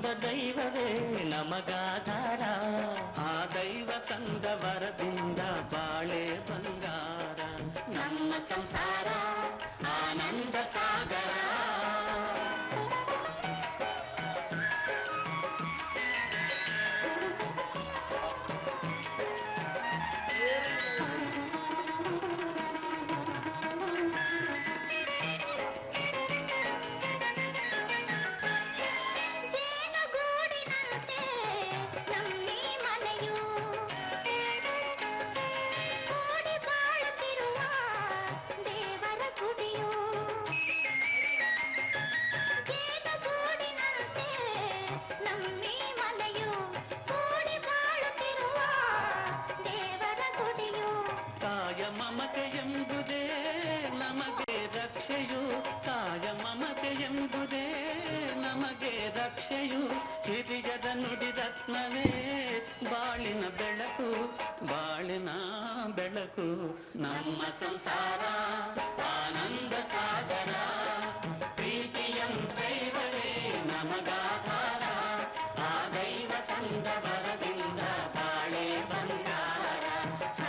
ಎಂಬ ದೈವವೇ ನಮಗಾಧಾರ. ಆ ದೈವ ತಂದ ವರದಿಂದ ಬಾಳೆ ಬಂಗಾರ. ನಮ್ಮ ಸಂಸಾರ ಆನಂದ ಸಾಗರ. ಮಮತೆ ಎಂಬುದೇ ನಮಗೆ ರಕ್ಷೆಯು. ಕಾಯ ಮಮತೆ ಎಂಬುದೇ ನಮಗೆ ರಕ್ಷೆಯು. ಹಿರಿಯರ ನುಡಿರತ್ನವೇ ಬಾಳಿನ ಬೆಳಕು, ಬಾಳಿನ ಬೆಳಕು. ನಮ್ಮ ಸಂಸಾರ ಆನಂದ ಸಾಗರ. ಪ್ರೀತಿಯಂ ದೈವವೇ ನಮಗಾಧಾರ. ಆ ದೈವ ತಂದ